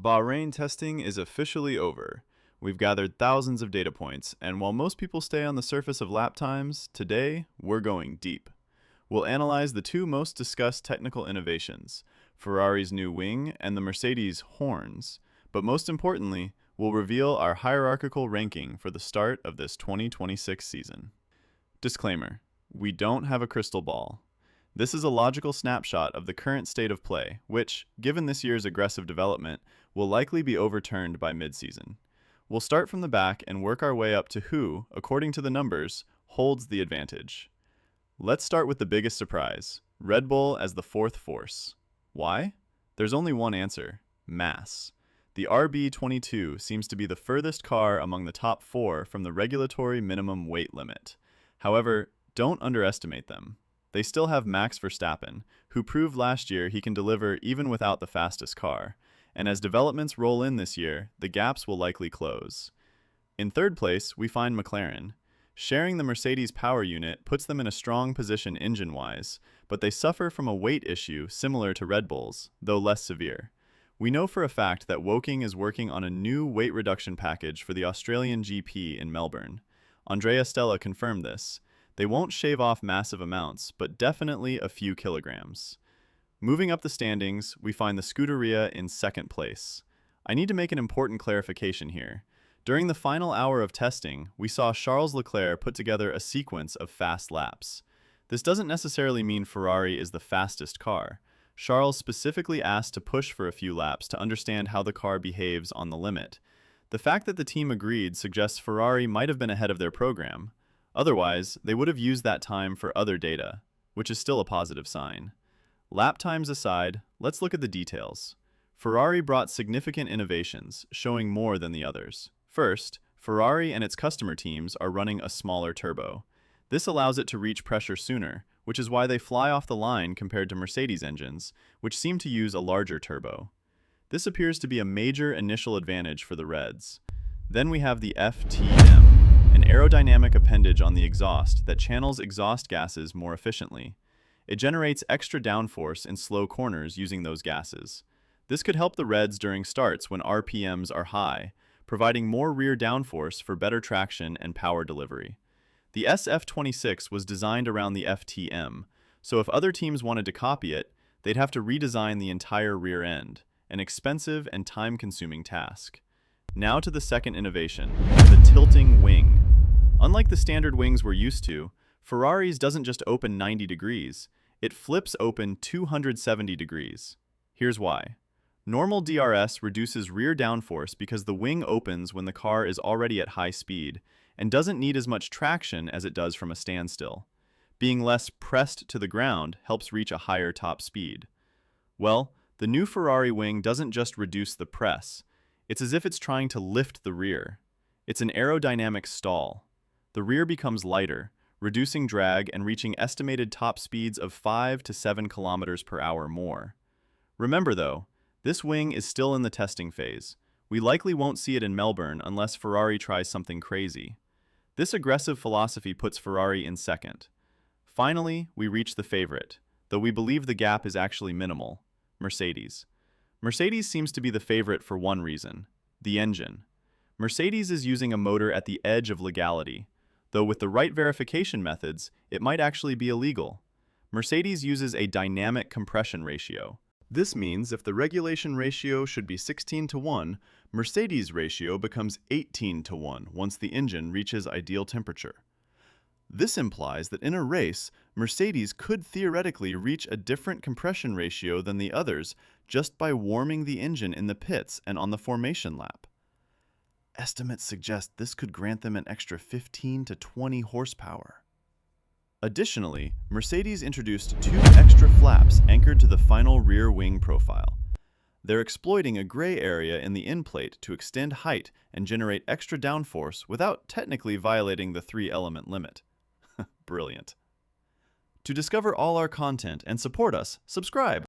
Bahrain testing is officially over. We've gathered thousands of data points, and while most people stay on the surface of lap times, today we're going deep. We'll analyze the two most discussed technical innovations, Ferrari's new wing and the Mercedes horns, but most importantly, we'll reveal our hierarchical ranking for the start of this 2026 season. Disclaimer: we don't have a crystal ball. This is a logical snapshot of the current state of play, which, given this year's aggressive development, will likely be overturned by mid-season. We'll start from the back and work our way up to who, according to the numbers, holds the advantage. Let's start with the biggest surprise, Red Bull as the fourth force. Why? There's only one answer: mass. The RB22 seems to be the furthest car among the top four from the regulatory minimum weight limit. However, don't underestimate them. They still have Max Verstappen, who proved last year he can deliver even without the fastest car, and as developments roll in this year, the gaps will likely close. In third place, we find McLaren. Sharing the Mercedes power unit puts them in a strong position engine-wise, but they suffer from a weight issue similar to Red Bull's, though less severe. We know for a fact that Woking is working on a new weight reduction package for the Australian GP in Melbourne. Andrea Stella confirmed this. They won't shave off massive amounts, but definitely a few kilograms. Moving up the standings, we find the Scuderia in second place. I need to make an important clarification here. During the final hour of testing, we saw Charles Leclerc put together a sequence of fast laps. This doesn't necessarily mean Ferrari is the fastest car. Charles specifically asked to push for a few laps to understand how the car behaves on the limit. The fact that the team agreed suggests Ferrari might have been ahead of their program. Otherwise, they would have used that time for other data, which is still a positive sign. Lap times aside, let's look at the details. Ferrari brought significant innovations, showing more than the others. First, Ferrari and its customer teams are running a smaller turbo. This allows it to reach pressure sooner, which is why they fly off the line compared to Mercedes engines, which seem to use a larger turbo. This appears to be a major initial advantage for the Reds. Then we have the FTM, an aerodynamic appendage on the exhaust that channels exhaust gases more efficiently. It generates extra downforce in slow corners using those gases. This could help the Reds during starts when RPMs are high, providing more rear downforce for better traction and power delivery. The SF-26 was designed around the FTM, so if other teams wanted to copy it, they'd have to redesign the entire rear end, an expensive and time-consuming task. Now to the second innovation, the tilting wing. Unlike the standard wings we're used to, Ferrari's doesn't just open 90 degrees, it flips open 270 degrees. Here's why. Normal DRS reduces rear downforce because the wing opens when the car is already at high speed and doesn't need as much traction as it does from a standstill. Being less pressed to the ground helps reach a higher top speed. Well, the new Ferrari wing doesn't just reduce the press. It's as if it's trying to lift the rear. It's an aerodynamic stall. The rear becomes lighter, reducing drag and reaching estimated top speeds of 5 to 7 kilometers per hour more. Remember though, this wing is still in the testing phase. We likely won't see it in Melbourne unless Ferrari tries something crazy. This aggressive philosophy puts Ferrari in second. Finally, we reach the favorite, though we believe the gap is actually minimal: Mercedes. Mercedes seems to be the favorite for one reason: the engine. Mercedes is using a motor at the edge of legality, though with the right verification methods, it might actually be illegal. Mercedes uses a dynamic compression ratio. This means if the regulation ratio should be 16:1, Mercedes' ratio becomes 18:1 once the engine reaches ideal temperature. This implies that in a race, Mercedes could theoretically reach a different compression ratio than the others just by warming the engine in the pits and on the formation lap. Estimates suggest this could grant them an extra 15 to 20 horsepower. Additionally, Mercedes introduced 2 extra flaps anchored to the final rear wing profile. They're exploiting a gray area in the end plate to extend height and generate extra downforce without technically violating the 3-element limit. Brilliant. To discover all our content and support us, subscribe.